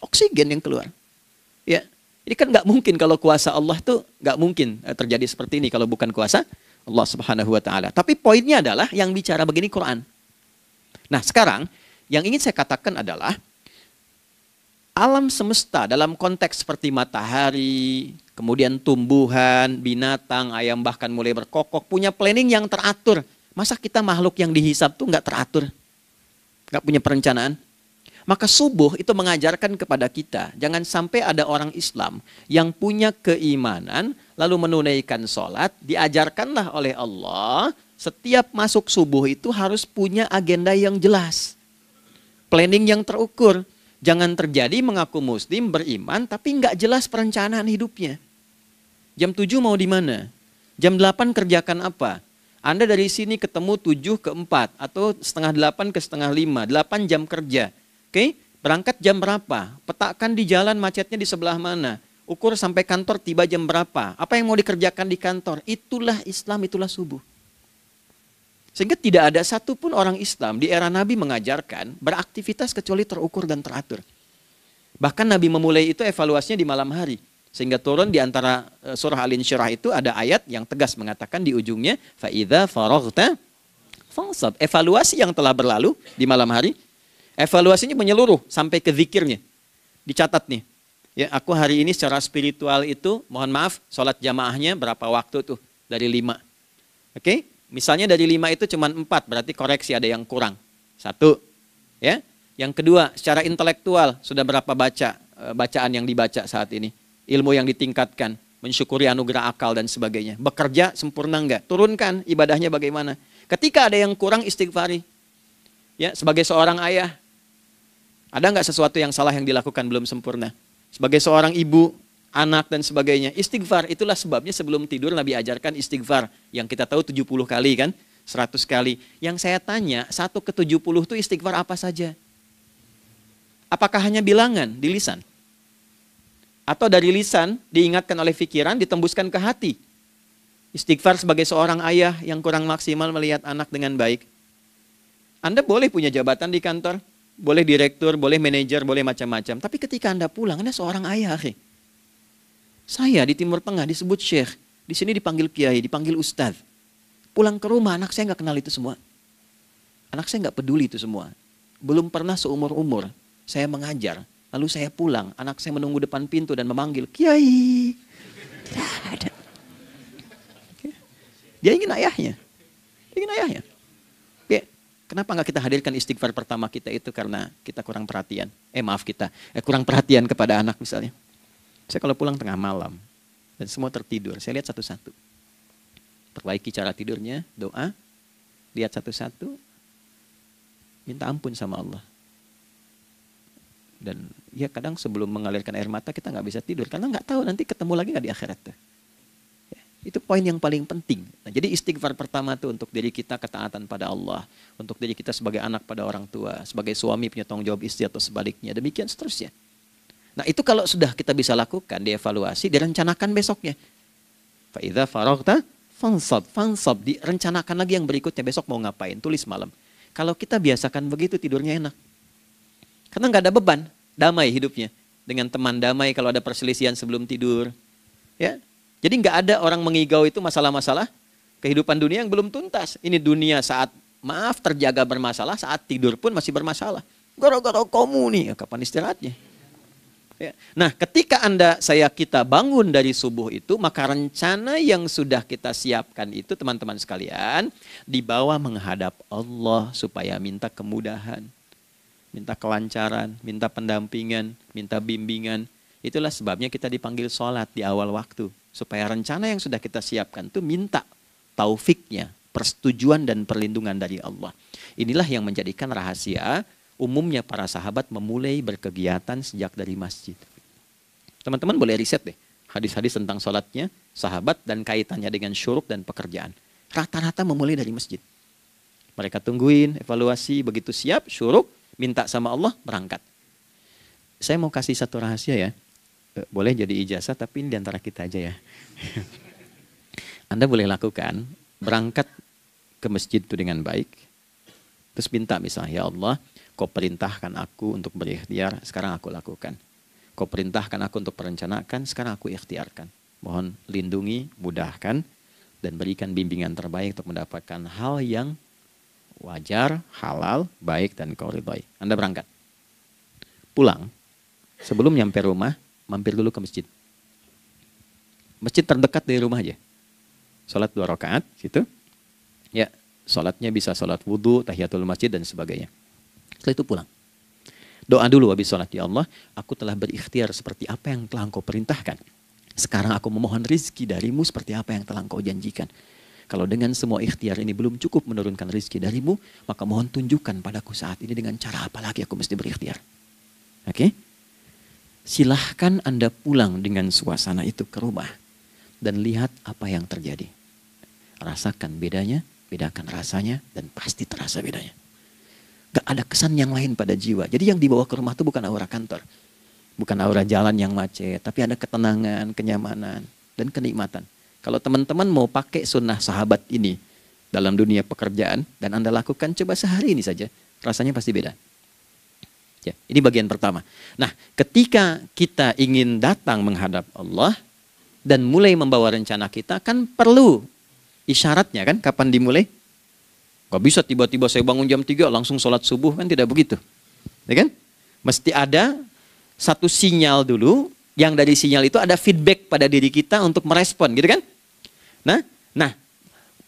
B: Oksigen yang keluar. Ya, ini kan nggak mungkin kalau kuasa Allah tuh nggak mungkin terjadi seperti ini kalau bukan kuasa Allah Subhanahu Wa Taala. Tapi poinnya adalah yang bicara begini Quran. Nah sekarang yang ingin saya katakan adalah alam semesta dalam konteks seperti matahari, kemudian tumbuhan, binatang, ayam bahkan mulai berkokok, punya planning yang teratur. Masa kita makhluk yang dihisab tuh nggak teratur? Nggak punya perencanaan? Maka subuh itu mengajarkan kepada kita, jangan sampai ada orang Islam yang punya keimanan, lalu menunaikan sholat, diajarkanlah oleh Allah, setiap masuk subuh itu harus punya agenda yang jelas. Planning yang terukur. Jangan terjadi mengaku muslim, beriman, tapi nggak jelas perencanaan hidupnya. Jam 7 mau di mana? Jam 8 kerjakan apa? Anda dari sini ketemu 7 ke 4, atau setengah 8 ke setengah 5, 8 jam kerja. Oke? Berangkat jam berapa? Petakan di jalan macetnya di sebelah mana? Ukur sampai kantor tiba jam berapa? Apa yang mau dikerjakan di kantor? Itulah Islam, itulah subuh. Sehingga tidak ada satupun orang Islam di era Nabi mengajarkan beraktivitas kecuali terukur dan teratur. Bahkan Nabi memulai itu evaluasinya di malam hari. Sehingga turun di antara surah Al-Insyirah itu ada ayat yang tegas mengatakan di ujungnya, فَإِذَا فَرَغْتَ فَانْصَبْ. Evaluasi yang telah berlalu di malam hari, evaluasinya menyeluruh sampai ke zikirnya. Dicatat nih, ya aku hari ini secara spiritual itu, mohon maaf, sholat jamaahnya berapa waktu tuh? Dari 5. Oke? Misalnya dari 5 itu cuma 4, berarti koreksi ada yang kurang. 1, ya. Yang kedua, secara intelektual sudah berapa bacaan yang dibaca saat ini, ilmu yang ditingkatkan, mensyukuri anugerah akal dan sebagainya. Bekerja sempurna enggak? Turunkan ibadahnya bagaimana? Ketika ada yang kurang istighfari. Ya, sebagai seorang ayah, ada enggak sesuatu yang salah yang dilakukan belum sempurna? Sebagai seorang ibu, anak dan sebagainya. Istighfar, itulah sebabnya sebelum tidur Nabi ajarkan istighfar. Yang kita tahu 70 kali kan, 100 kali. Yang saya tanya, 1 ke 70 itu istighfar apa saja? Apakah hanya bilangan di lisan? Atau dari lisan diingatkan oleh pikiran, ditembuskan ke hati? Istighfar sebagai seorang ayah yang kurang maksimal melihat anak dengan baik. Anda boleh punya jabatan di kantor, boleh direktur, boleh manajer, boleh macam-macam. Tapi ketika Anda pulang, Anda seorang ayah. Saya di Timur Tengah disebut syekh, di sini dipanggil kiai, dipanggil ustadz. Pulang ke rumah anak saya nggak kenal itu semua. Anak saya nggak peduli itu semua. Belum pernah seumur-umur saya mengajar, lalu saya pulang, anak saya menunggu depan pintu dan memanggil kiai. Tidak ada. Dia ingin ayahnya, Ya, kenapa nggak kita hadirkan istighfar pertama kita itu karena kita kurang perhatian? Kurang perhatian kepada anak misalnya. Saya kalau pulang tengah malam dan semua tertidur, saya lihat satu-satu. Perbaiki cara tidurnya, doa, lihat satu-satu, minta ampun sama Allah. Dan ya kadang sebelum mengalirkan air mata kita nggak bisa tidur karena nggak tahu nanti ketemu lagi nggak di akhirat. Ya, itu poin yang paling penting. Nah, jadi istighfar pertama tuh untuk diri kita ketaatan pada Allah, untuk diri kita sebagai anak pada orang tua, sebagai suami punya tanggung jawab istri atau sebaliknya, demikian seterusnya. Nah itu kalau sudah kita bisa lakukan, dievaluasi, direncanakan besoknya. Fa'idha faraghta fansab, direncanakan lagi yang berikutnya, besok mau ngapain, tulis malam. Kalau kita biasakan begitu tidurnya enak. Karena nggak ada beban, damai hidupnya. Dengan teman damai kalau ada perselisihan sebelum tidur. Ya, jadi nggak ada orang mengigau itu masalah-masalah kehidupan dunia yang belum tuntas. Ini dunia saat terjaga bermasalah, saat tidur pun masih bermasalah. Gara-gara kamu nih, kapan istirahatnya? Ya. Nah, ketika kita bangun dari subuh itu, maka rencana yang sudah kita siapkan itu, teman-teman sekalian, dibawa menghadap Allah supaya minta kemudahan, minta kelancaran, minta pendampingan, minta bimbingan. Itulah sebabnya kita dipanggil sholat di awal waktu, supaya rencana yang sudah kita siapkan itu minta taufiknya, persetujuan dan perlindungan dari Allah. Inilah yang menjadikan rahasia umumnya para sahabat memulai berkegiatan sejak dari masjid. Teman-teman boleh riset deh hadis-hadis tentang sholatnya sahabat dan kaitannya dengan syuruk dan pekerjaan. Rata-rata memulai dari masjid. Mereka tungguin, evaluasi, begitu siap, syuruk, minta sama Allah, berangkat. Saya mau kasih satu rahasia ya. Boleh jadi ijazah, tapi ini diantara kita aja ya. Anda boleh lakukan, berangkat ke masjid itu dengan baik. Terus minta misalnya, ya Allah, Kau perintahkan aku untuk berikhtiar, sekarang aku lakukan. Kau perintahkan aku untuk merencanakan, sekarang aku ikhtiarkan. Mohon lindungi, mudahkan, dan berikan bimbingan terbaik untuk mendapatkan hal yang wajar, halal, baik, dan kau ridhoi. Anda berangkat. Pulang, sebelum nyampe rumah, mampir dulu ke masjid. Masjid terdekat dari rumah aja. Sholat 2 rakaat, gitu. Ya, sholatnya bisa sholat wudhu, tahiyatul masjid, dan sebagainya. Setelah itu pulang. Doa dulu habis sholat, ya Allah, aku telah berikhtiar seperti apa yang telah Engkau perintahkan. Sekarang aku memohon rizki darimu seperti apa yang telah Engkau janjikan. Kalau dengan semua ikhtiar ini belum cukup menurunkan rizki darimu, maka mohon tunjukkan padaku saat ini dengan cara apa lagi aku mesti berikhtiar. Oke? Silahkan Anda pulang dengan suasana itu ke rumah. Dan lihat apa yang terjadi. Rasakan bedanya, bedakan rasanya, dan pasti terasa bedanya. Gak ada kesan yang lain pada jiwa. Jadi yang dibawa ke rumah itu bukan aura kantor. Bukan aura jalan yang macet, tapi ada ketenangan, kenyamanan, dan kenikmatan. Kalau teman-teman mau pakai sunnah sahabat ini dalam dunia pekerjaan, dan Anda lakukan coba sehari ini saja, rasanya pasti beda. Ya, ini bagian pertama. Nah, ketika kita ingin datang menghadap Allah, dan mulai membawa rencana kita, kan perlu isyaratnya kan, kapan dimulai? Gak bisa tiba-tiba saya bangun jam 3 langsung sholat subuh, kan tidak begitu. Ya kan? Mesti ada satu sinyal dulu, yang dari sinyal itu ada feedback pada diri kita untuk merespon, gitu kan? Nah,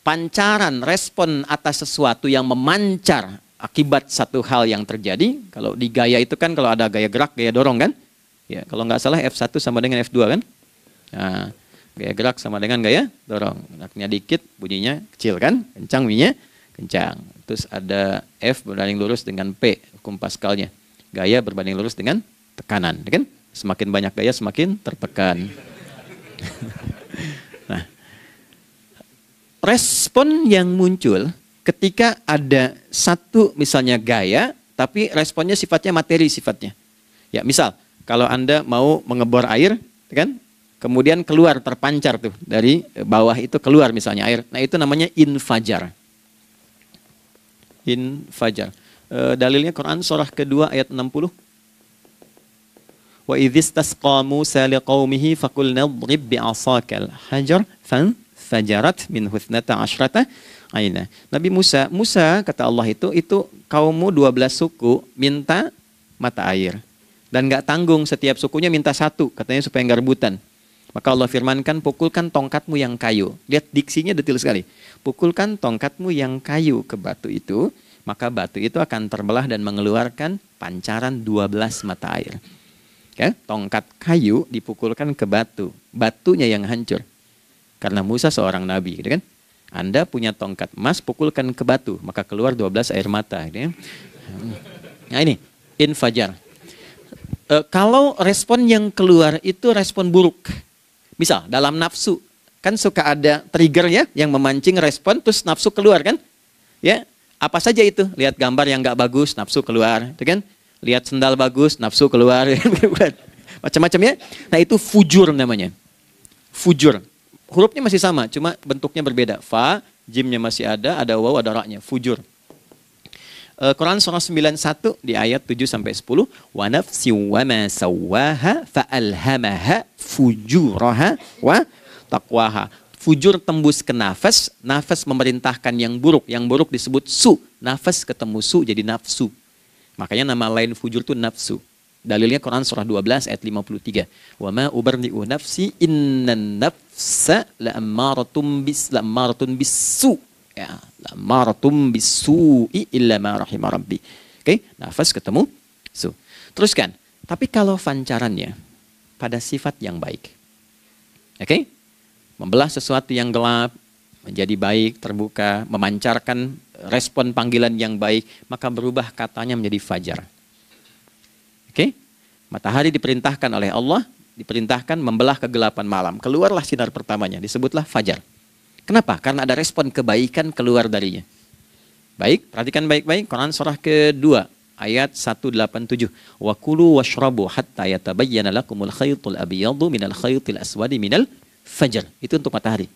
B: pancaran respon atas sesuatu yang memancar akibat satu hal yang terjadi, kalau di gaya itu kan kalau ada gaya gerak, gaya dorong kan? Ya, kalau nggak salah F1 sama dengan F2 kan? Nah, gaya gerak sama dengan gaya dorong. Geraknya dikit, bunyinya kecil kan? Kencang bunyinya, kencang. Terus ada F berbanding lurus dengan P, hukum Pascalnya. Gaya berbanding lurus dengan tekanan, kan? Semakin banyak gaya semakin tertekan. Nah, respon yang muncul ketika ada satu misalnya gaya, tapi responnya sifatnya materi sifatnya. Ya, misal kalau Anda mau mengebor air, kan? Kemudian keluar terpancar tuh dari bawah itu keluar misalnya air. Nah, itu namanya infajar. Infajar. Dalilnya Quran surah kedua ayat 60. Wa idzistasqa Musa liqaumihi faqulna idrib bi'asakal hajar fanfajarat min husnata asyrata aina. Nabi Musa kata Allah itu kaummu 12 suku minta mata air. Dan enggak tanggung, setiap sukunya minta satu, katanya supaya enggak rebutan. Maka Allah firmankan, pukulkan tongkatmu yang kayu. Lihat diksinya detil sekali. Pukulkan tongkatmu yang kayu ke batu itu, maka batu itu akan terbelah dan mengeluarkan pancaran 12 mata air. Ya, tongkat kayu dipukulkan ke batu, batunya yang hancur. Karena Musa seorang nabi, gitu kan? Anda punya tongkat emas, pukulkan ke batu, maka keluar 12 air mata. Gitu kan? Nah ini, infajar. Kalau respon yang keluar itu respon buruk. Misal, dalam nafsu, kan suka ada triggernya yang memancing respon, terus nafsu keluar kan? Ya, apa saja itu? Lihat gambar yang nggak bagus, nafsu keluar, gitu kan? Lihat sendal bagus, nafsu keluar. Macam-macam ya. Nah itu fujur namanya. Fujur. Hurufnya masih sama, cuma bentuknya berbeda. Fa, jimnya masih ada waw, ada ra-nya. Fujur. Quran surah 91 di ayat 7-10. Wa nafsi wa ma sawwaha fa'alhamaha fujuraha wa taqwaha. Fujur tembus ke nafas, nafas memerintahkan yang buruk disebut su. Nafas ketemu su jadi nafsu. Makanya nama lain fujur itu nafsu. Dalilnya Quran surah 12 ayat 53. Wa ma ubarni'u nafsi innan nafsa la'ammaratun bisu. Ya, la'ammaratun bisu'i illa ma rahima rabbi. Oke, nafas ketemu su. Teruskan. Tapi kalau pancarannya pada sifat yang baik. Oke? Membelah sesuatu yang gelap menjadi baik, terbuka, memancarkan respon panggilan yang baik, maka berubah katanya menjadi fajar. Oke? Matahari diperintahkan oleh Allah, diperintahkan membelah kegelapan malam. Keluarlah sinar pertamanya, disebutlah fajar. Kenapa? Karena ada respon kebaikan keluar darinya. Baik, perhatikan baik-baik. Quran surah kedua ayat 187. Wa kulu washrabu hatta yatabayyana lakumul khaytul abyadu minal khaytil aswadi minal fajr. Itu untuk matahari.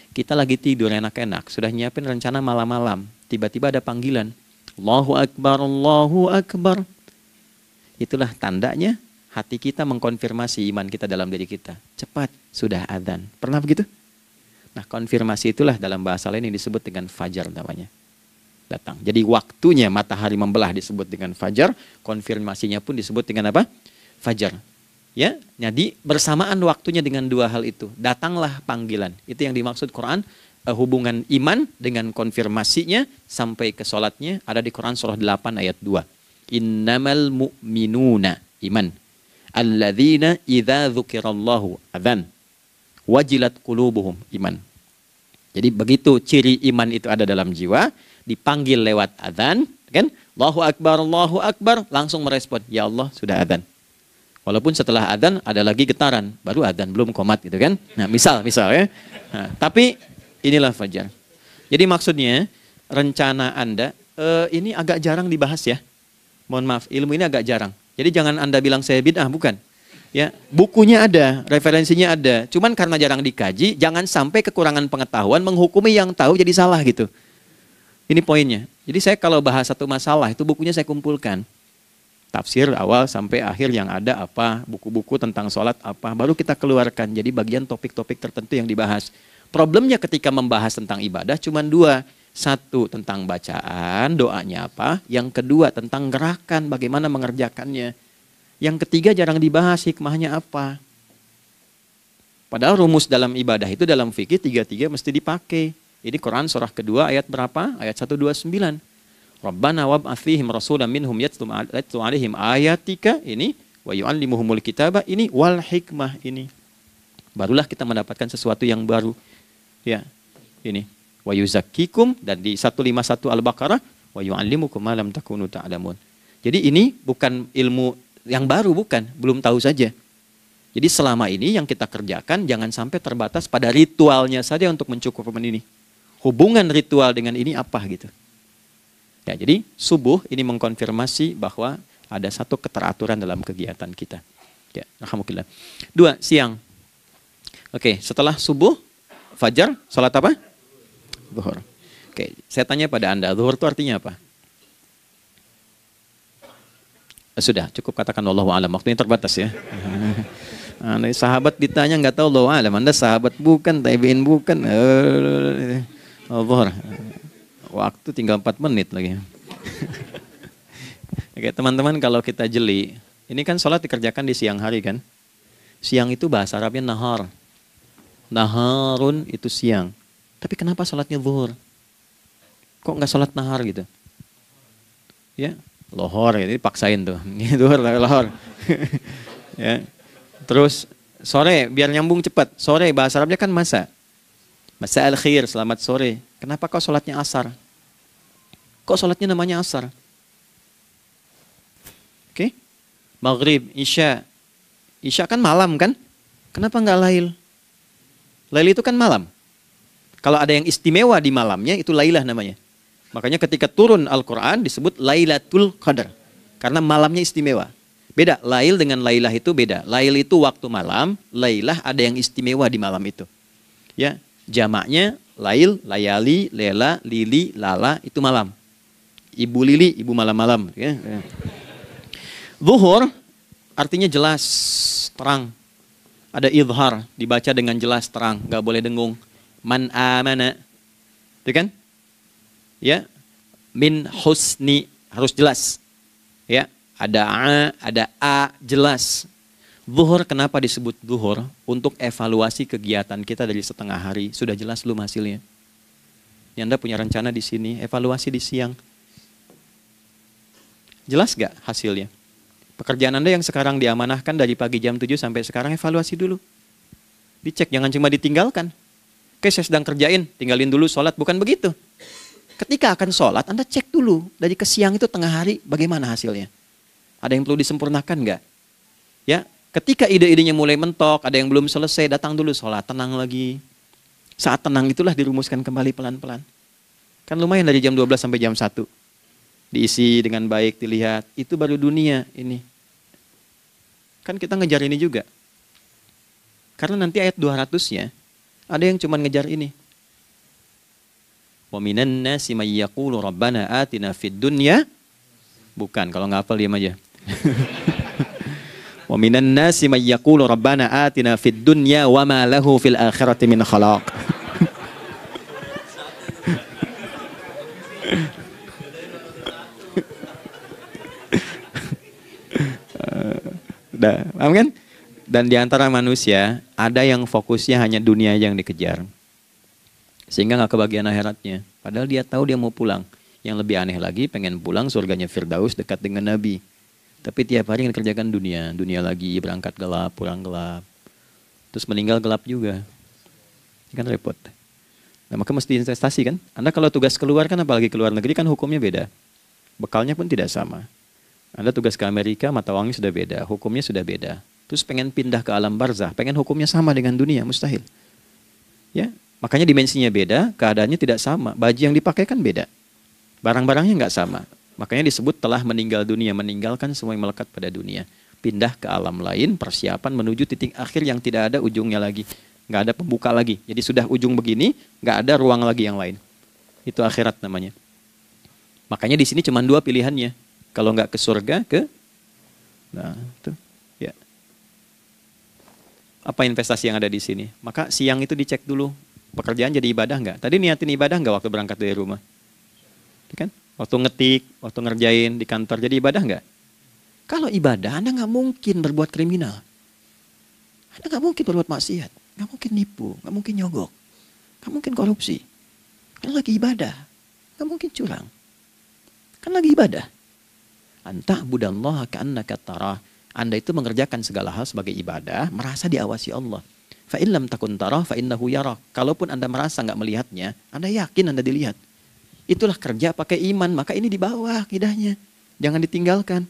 B: Kita lagi tidur enak-enak, sudah nyiapin rencana malam-malam. Tiba-tiba ada panggilan. Allahu Akbar, Allahu Akbar. Itulah tandanya hati kita mengkonfirmasi iman kita dalam diri kita. Cepat, sudah adzan. Pernah begitu? Nah, konfirmasi itulah dalam bahasa lain yang disebut dengan fajar namanya. Datang. Jadi waktunya matahari membelah disebut dengan fajar, konfirmasinya pun disebut dengan apa? Fajar. Ya, jadi bersamaan waktunya dengan dua hal itu. Datanglah panggilan. Itu yang dimaksud Quran, hubungan iman dengan konfirmasinya sampai ke sholatnya ada di Quran surah 8 ayat 2. Innamal mu'minuna iman. Alladzina idza dzukirallahu adzan. Wajilat qulubuhum iman. Jadi begitu ciri iman itu ada dalam jiwa, dipanggil lewat adzan, kan? Allahu Akbar, langsung merespon, ya Allah sudah adzan. Walaupun setelah adzan ada lagi getaran, baru adzan belum qomat gitu kan. Nah, misal ya. Nah, tapi inilah fajar. Jadi maksudnya rencana Anda ini agak jarang dibahas ya. Mohon maaf, ilmu ini agak jarang. Jadi jangan Anda bilang saya bid'ah, bukan. Ya, bukunya ada, referensinya ada. Cuman karena jarang dikaji, jangan sampai kekurangan pengetahuan menghukumi yang tahu jadi salah gitu. Ini poinnya. Jadi saya kalau bahas satu masalah itu bukunya saya kumpulkan. Tafsir awal sampai akhir yang ada apa, buku-buku tentang sholat apa, baru kita keluarkan. Jadi bagian topik-topik tertentu yang dibahas. Problemnya ketika membahas tentang ibadah cuma dua. Satu tentang bacaan, doanya apa. Yang kedua tentang gerakan, bagaimana mengerjakannya. Yang ketiga jarang dibahas hikmahnya apa. Padahal rumus dalam ibadah itu dalam fikih tiga-tiga mesti dipakai. Ini Quran surah kedua ayat berapa? Ayat 129. Rabbana wab'ats fihim rasulan minhum yatlu 'alaihim ayatika ini wa yu'allimuhumul kitaba ini wal hikmah ini. Barulah kita mendapatkan sesuatu yang baru. Ya. Ini wa yuzakkikum dan di 151 Al-Baqarah wa yu'allimukum ma lam takunu ta'lamun. Jadi ini bukan ilmu yang baru, bukan, belum tahu saja. Jadi selama ini yang kita kerjakan jangan sampai terbatas pada ritualnya saja untuk mencukupkan ini. Hubungan ritual dengan ini apa gitu. Ya, jadi subuh ini mengkonfirmasi bahwa ada satu keteraturan dalam kegiatan kita. Ya, alhamdulillah. 2, siang. Oke, setelah subuh, fajar, salat apa? Zuhur. Oke, saya tanya pada Anda, zuhur itu artinya apa? Sudah, cukup katakan Allahu a'lam. Waktunya terbatas ya. Nah, sahabat ditanya nggak tahu Allahu a'lam. Anda sahabat bukan, tabi'in bukan. Zuhur. Waktu tinggal 4 menit lagi. Oke, teman-teman kalau kita jeli, ini kan sholat dikerjakan di siang hari kan? Siang itu bahasa Arabnya nahar. Naharun itu siang. Tapi kenapa sholatnya zuhur? Kok nggak sholat nahar gitu? Ya, lohor ya, ini paksain tuh. Zuhur lohor. Ya. Terus sore biar nyambung cepat. Sore bahasa Arabnya kan masa. Masa al-khair, selamat sore. Kenapa kok sholatnya asar? Kok sholatnya namanya asar? Oke. Maghrib, isya. Isya kan malam kan? Kenapa nggak lail? Lail itu kan malam. Kalau ada yang istimewa di malamnya itu lailah namanya. Makanya ketika turun Al-Quran disebut Lailatul Qadar. Karena malamnya istimewa. Beda, lail dengan lailah itu beda. Lail itu waktu malam, lailah ada yang istimewa di malam itu. Ya, jamaknya lail, layali, lela, lili, lala itu malam. Ibu lili, ibu malam-malam. Ya. Zuhur artinya jelas, terang. Ada idhar, dibaca dengan jelas, terang. Gak boleh dengung. Man amana. Itu kan? Ya, min husni harus jelas. Ya, ada a jelas. Zuhur kenapa disebut zuhur? Untuk evaluasi kegiatan kita dari setengah hari. Sudah jelas belum hasilnya? Ya, Anda punya rencana di sini, evaluasi di siang. Jelas gak hasilnya? Pekerjaan Anda yang sekarang diamanahkan dari pagi jam 7 sampai sekarang, evaluasi dulu. Dicek, jangan cuma ditinggalkan. Oke, saya sedang kerjain, tinggalin dulu sholat. Bukan begitu. Ketika akan sholat, Anda cek dulu. Dari ke siang itu tengah hari, bagaimana hasilnya? Ada yang perlu disempurnakan nggak? Ya, ketika ide-idenya mulai mentok, ada yang belum selesai, datang dulu sholat, tenang lagi. Saat tenang itulah dirumuskan kembali pelan-pelan. Kan lumayan dari jam 12 sampai jam 1. Diisi dengan baik, dilihat. Itu baru dunia ini. Kan kita ngejar ini juga. Karena nanti ayat 200-nya, ada yang cuma ngejar ini. Wa minan nasi may yaqulu rabbana atina fid dunya. Bukan, kalau nggak hafal diam aja. Wa minan nasi may yaqulu rabbana atina fid dunya wa ma lahu fil akhirati min khalaq. Paham kan? Dan di antara manusia ada yang fokusnya hanya dunia yang dikejar. Sehingga nggak kebagian akhiratnya. Padahal dia tahu dia mau pulang. Yang lebih aneh lagi pengen pulang surganya Firdaus dekat dengan Nabi. Tapi tiap hari kerjakan dunia. Dunia lagi, berangkat gelap, pulang gelap. Terus meninggal gelap juga. Ini kan repot. Nah, maka mesti investasi kan. Anda kalau tugas keluar kan, apalagi keluar negeri kan hukumnya beda. Bekalnya pun tidak sama. Anda tugas ke Amerika, mata uangnya sudah beda. Hukumnya sudah beda. Terus pengen pindah ke alam barzah, pengen hukumnya sama dengan dunia, mustahil. Ya, makanya dimensinya beda, keadaannya tidak sama. Baju yang dipakai kan beda. Barang-barangnya nggak sama. Makanya disebut telah meninggal dunia, meninggalkan semua yang melekat pada dunia. Pindah ke alam lain, persiapan menuju titik akhir yang tidak ada ujungnya lagi. Nggak ada pembuka lagi. Jadi sudah ujung begini, nggak ada ruang lagi yang lain. Itu akhirat namanya. Makanya di sini cuma dua pilihannya. Kalau nggak ke surga, nah itu. Ya. Apa investasi yang ada di sini? Maka siang itu dicek dulu. Pekerjaan jadi ibadah nggak? Tadi niatin ibadah nggak waktu berangkat dari rumah? Kan? Waktu ngetik, waktu ngerjain di kantor, jadi ibadah nggak? Kalau ibadah, Anda nggak mungkin berbuat kriminal. Anda nggak mungkin berbuat maksiat. Nggak mungkin nipu, nggak mungkin nyogok. Nggak mungkin korupsi. Kan lagi ibadah. Nggak mungkin curang. Kan lagi ibadah. Anta budallaha ka'annaka tarah. Anda itu mengerjakan segala hal sebagai ibadah, merasa diawasi Allah. Fa in lam takun tarah fa innahu yarah. Kalaupun Anda merasa nggak melihatnya, Anda yakin Anda dilihat. Itulah kerja pakai iman, maka ini di bawah akidahnya. Jangan ditinggalkan.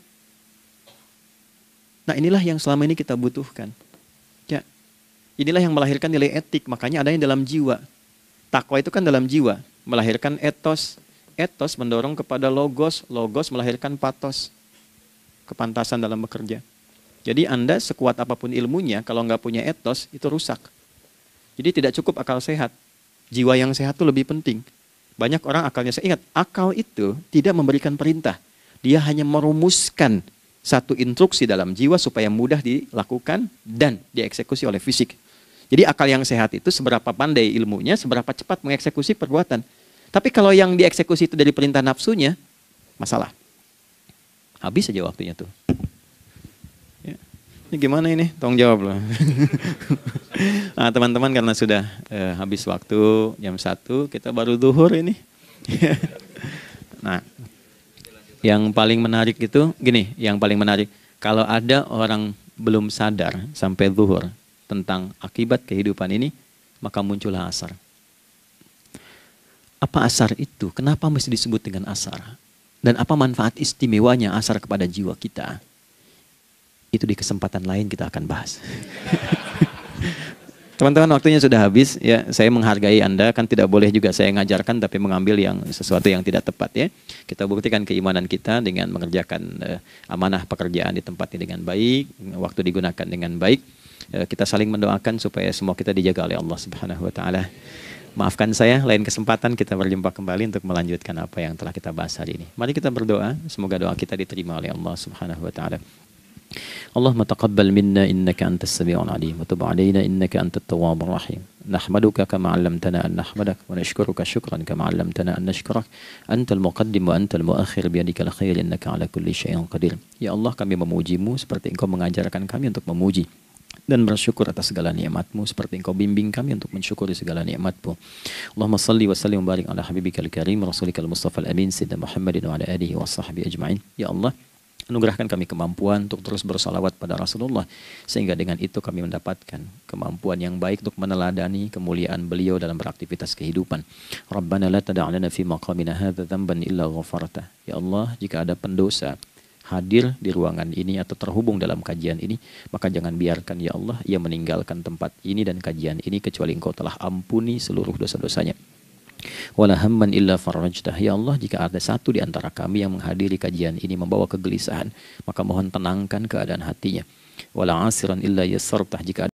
B: Nah, inilah yang selama ini kita butuhkan. Ya. Inilah yang melahirkan nilai etik, makanya adanya dalam jiwa. Takwa itu kan dalam jiwa, melahirkan etos. Etos mendorong kepada logos, logos melahirkan patos. Kepantasan dalam bekerja. Jadi Anda sekuat apapun ilmunya, kalau nggak punya etos, itu rusak. Jadi tidak cukup akal sehat. Jiwa yang sehat itu lebih penting. Banyak orang akalnya, saya ingat, akal itu tidak memberikan perintah. Dia hanya merumuskan satu instruksi dalam jiwa supaya mudah dilakukan dan dieksekusi oleh fisik. Jadi akal yang sehat itu seberapa pandai ilmunya, seberapa cepat mengeksekusi perbuatan. Tapi kalau yang dieksekusi itu dari perintah nafsunya, masalah. Habis aja waktunya tuh. Ya. Ini gimana ini? Tolong jawab loh. Nah, teman-teman karena sudah habis waktu jam 1, kita baru zuhur ini. Nah, yang paling menarik itu, gini, yang paling menarik. Kalau ada orang belum sadar sampai zuhur tentang akibat kehidupan ini, maka muncullah asar. Apa asar itu? Kenapa mesti disebut dengan asar? Dan apa manfaat istimewanya asar kepada jiwa kita? Itu di kesempatan lain kita akan bahas. Teman-teman, waktunya sudah habis. Ya, saya menghargai Anda, kan tidak boleh juga saya ngajarkan tapi mengambil yang sesuatu yang tidak tepat ya. Kita buktikan keimanan kita dengan mengerjakan amanah pekerjaan di tempat ini dengan baik, waktu digunakan dengan baik. Kita saling mendoakan supaya semua kita dijaga oleh Allah Subhanahu wa taala. Maafkan saya, lain kesempatan kita berjumpa kembali untuk melanjutkan apa yang telah kita bahas hari ini. Mari kita berdoa, semoga doa kita diterima oleh Allah Subhanahu wa taala. Allahumma taqabbal minna innaka antas sami'ul alim wa tub 'alaina innaka antat tawwabur rahim. Nahmaduka kama 'allamtana an nahmadak wa nashkuruka syukran kama 'allamtana an nashkurak. Antal muqaddim wa antal muakhir biyadikal khair innaka 'ala kulli syai'in qadir. Ya Allah, kami memuji-Mu seperti Engkau mengajarkan kami untuk memuji dan bersyukur atas segala nikmat-Mu seperti Engkau bimbing kami untuk mensyukuri segala nikmat-Mu. Allahumma salli wa sallim wa barik ala habibikal karim rasulikal mustafa al-amin sayyidina Muhammadin wa ala alihi wa sahbihi ajma'in. Ya Allah, anugerahkan kami kemampuan untuk terus bersalawat pada Rasulullah sehingga dengan itu kami mendapatkan kemampuan yang baik untuk meneladani kemuliaan beliau dalam beraktivitas kehidupan. Rabbana la tada' lana fi maqamina hadza dhanban illa ghafartah. Ya Allah, jika ada pendosa hadir di ruangan ini atau terhubung dalam kajian ini, maka jangan biarkan ya Allah ia meninggalkan tempat ini dan kajian ini kecuali Engkau telah ampuni seluruh dosa-dosanya.
A: Wala hamman illa farajtah. Ya Allah, jika ada satu di antara kami yang menghadiri kajian ini membawa kegelisahan, maka mohon tenangkan keadaan hatinya. Wala asiran illa yassartah. Jika